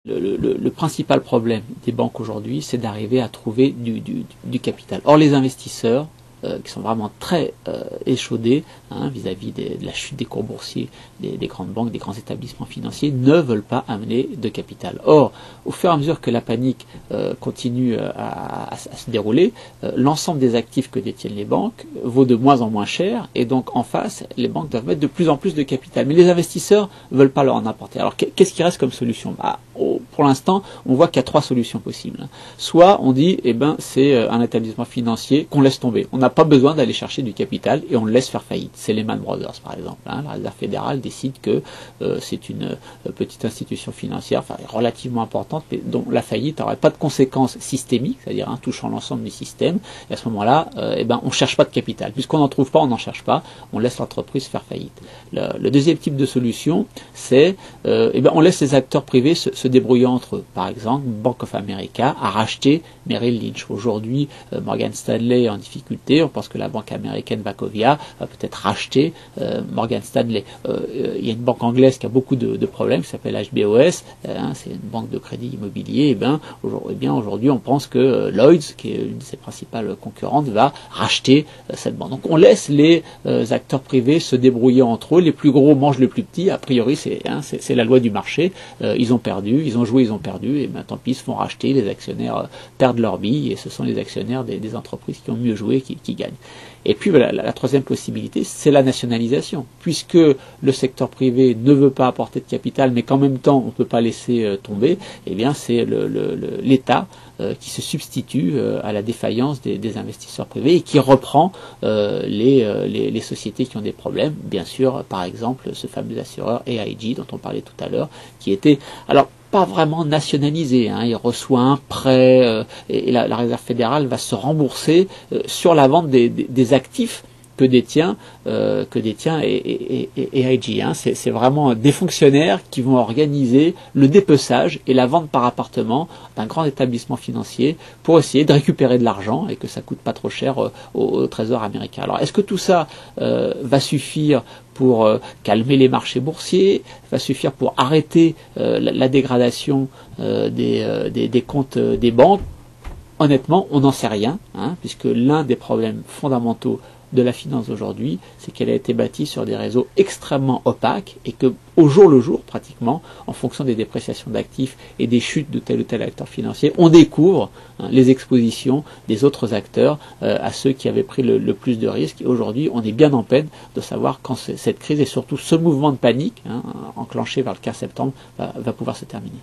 Le principal problème des banques aujourd'hui, c'est d'arriver à trouver du capital. Or, les investisseurs, qui sont vraiment très échaudés vis-à-vis de la chute des cours boursiers des grandes banques, des grands établissements financiers, ne veulent pas amener de capital. Or, au fur et à mesure que la panique continue à se dérouler, l'ensemble des actifs que détiennent les banques vaut de moins en moins cher, et donc en face, les banques doivent mettre de plus en plus de capital. Mais les investisseurs ne veulent pas leur en apporter. Alors, qu'est-ce qui reste comme solution? Pour l'instant, on voit qu'il y a trois solutions possibles. Soit on dit, c'est un établissement financier qu'on laisse tomber. On n'a pas besoin d'aller chercher du capital et on le laisse faire faillite. C'est Lehman Brothers, par exemple. La Réserve fédérale décide que c'est une petite institution financière, relativement importante, mais dont la faillite n'aurait pas de conséquences systémiques, c'est-à-dire touchant l'ensemble du système. Et à ce moment-là, on ne cherche pas de capital. Puisqu'on n'en trouve pas, on n'en cherche pas. On laisse l'entreprise faire faillite. Le deuxième type de solution, c'est on laisse les acteurs privés se débrouiller entre eux. Par exemple, Bank of America a racheté Merrill Lynch. Aujourd'hui, Morgan Stanley est en difficulté. On pense que la banque américaine Wachovia va peut-être racheter Morgan Stanley. Il y a une banque anglaise qui a beaucoup de problèmes, qui s'appelle HBOS. C'est une banque de crédit immobilier. Aujourd'hui, on pense que Lloyds, qui est une de ses principales concurrentes, va racheter cette banque. Donc, on laisse les acteurs privés se débrouiller entre eux. Les plus gros mangent le plus petit. A priori, c'est la loi du marché. Ils ont perdu, ils ont joué, ils ont perdu, et tant pis, ils se font racheter, les actionnaires perdent leur bille, et ce sont les actionnaires des entreprises qui ont mieux joué qui gagnent. Et puis la troisième possibilité, c'est la nationalisation. Puisque le secteur privé ne veut pas apporter de capital, mais qu'en même temps on ne peut pas laisser tomber, c'est l'État qui se substitue à la défaillance des investisseurs privés et qui reprend les sociétés qui ont des problèmes. Bien sûr, par exemple, ce fameux assureur AIG dont on parlait tout à l'heure, qui était pas vraiment nationalisé. Il reçoit un prêt et la Réserve fédérale va se rembourser sur la vente des actifs que détient AIG. C'est vraiment des fonctionnaires qui vont organiser le dépeçage et la vente par appartement d'un grand établissement financier pour essayer de récupérer de l'argent et que ça coûte pas trop cher au Trésor américain. Alors, est-ce que tout ça va suffire pour calmer les marchés boursiers, va suffire pour arrêter la dégradation des comptes des banques? Honnêtement, on n'en sait rien, puisque l'un des problèmes fondamentaux de la finance aujourd'hui, c'est qu'elle a été bâtie sur des réseaux extrêmement opaques et que au jour le jour, pratiquement, en fonction des dépréciations d'actifs et des chutes de tel ou tel acteur financier, on découvre les expositions des autres acteurs à ceux qui avaient pris le plus de risques. Et aujourd'hui, on est bien en peine de savoir quand cette crise et surtout ce mouvement de panique enclenché vers le 15 septembre va pouvoir se terminer.